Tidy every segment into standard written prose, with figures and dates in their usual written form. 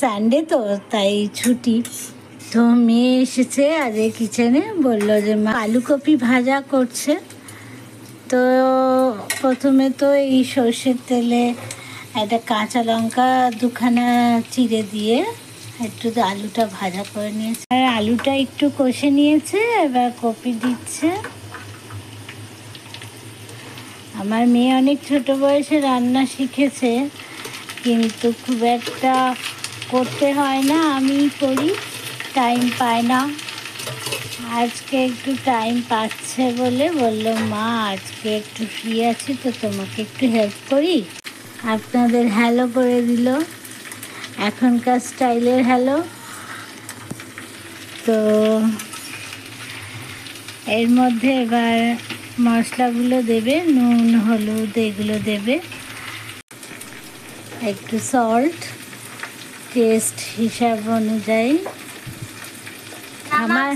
Sunday তো তাই ছুটি। তো মেয়ে এসেছে আজকে কিচেনে, বললো যে মা আলু কপি ভাজা করছে। তো প্রথমে তো এই সর্ষের তেলে একটা কাঁচা লঙ্কা দুখানা চিড়ে দিয়ে একটু আলুটা ভাজা করে নিয়েছে, আর আলুটা একটু কষে নিয়েছে। এবার কপি দিচ্ছে। আমার মেয়ে অনেক ছোট বয়সে রান্না শিখেছে, কিন্তু খুব একটা করতে হয় না, আমি করি, টাইম পায় না। আজকে একটু টাইম পাচ্ছে বলে বললো মা আজকে একটু ফ্রি আছি, তো তোমাকে একটু হেল্প করি। আপনাদের হ্যালো করে দিল, এখনকার স্টাইলের হ্যালো। তো এর মধ্যে এবার মশলাগুলো দেবে, নুন হলুদ এগুলো দেবে, একটু সল্ট টেস্ট হিসাব অনুযায়ী, আমার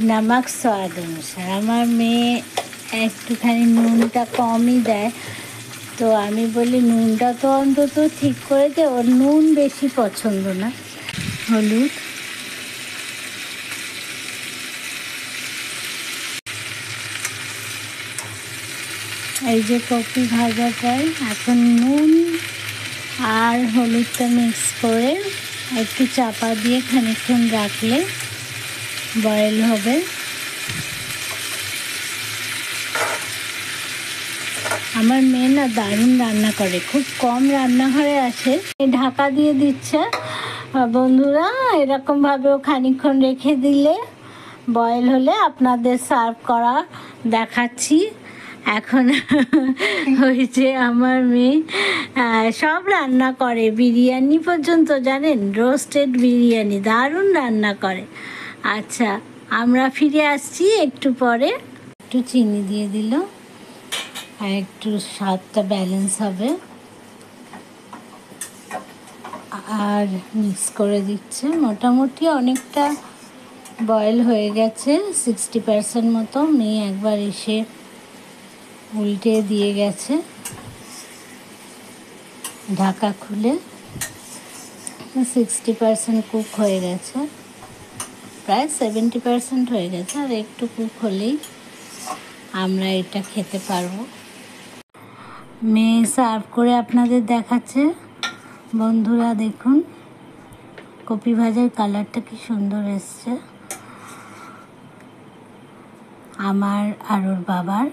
নমক স্বাদ অনুসার। আমার মেয়ে একটুখানি নুনটা কমই দেয়, তো আমি বলি নুনটা তো অন্তত ঠিক করে দে, ওর নুন বেশি পছন্দ না। হলুদ, এই যে কপি ভাজাটায় এখন নুন আর হলুদটা মিক্স করে একটু চাপা দিয়ে খানিকক্ষণ রাখলে বয়েল হবে। আমার মেয়ে না দারুণ রান্না করে, খুব কম রান্নাঘরে আসে। ঢাকা দিয়ে দিচ্ছে বন্ধুরা, এরকমভাবেও খানিকক্ষণ রেখে দিলে বয়েল হলে আপনাদের সার্ভ করা দেখাচ্ছি। এখন হয়েছে আমার মেয়ে সব রান্না করে, বিরিয়ানি পর্যন্ত, জানেন, রোস্টেড বিরিয়ানি দারুণ রান্না করে। আচ্ছা, আমরা ফিরে আসছি একটু পরে। একটু চিনি দিয়ে দিল, আর একটু স্বাদটা ব্যালেন্স হবে, আর মিক্স করে দিচ্ছে। মোটামুটি অনেকটা বয়েল হয়ে গেছে, 60% মতো। মেয়ে একবার এসে উল্টে দিয়ে গেছে ঢাকা খুলে। 60% কুক হয়ে গেছে, প্রায় 70% হয়ে গেছে, আর একটু কুক হলেই আমরা এটা খেতে পারবো। মেয়ে সার্ভ করে আপনাদের দেখাচ্ছে। বন্ধুরা দেখুন, কপি ভাজার কালারটা কি সুন্দর এসছে। আমার আর ওর বাবার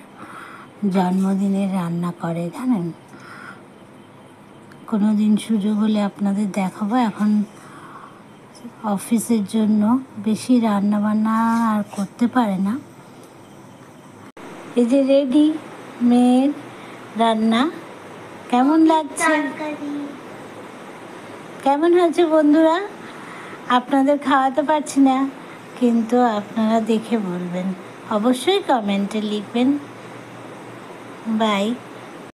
জন্মদিনের রান্না করে, জানেন। কোনো দিন সুযোগ হলে আপনাদের দেখাবো। এখন অফিসের জন্য বেশি রান্না বান্না আর করতে পারে না। এই যে রেডি মেয়ের রান্না। কেমন লাগছে? কেমন হয়েছে বন্ধুরা? আপনাদের খাওয়াতে পারছি না, কিন্তু আপনারা দেখে বলবেন, অবশ্যই কমেন্টে লিখবেন। বাই।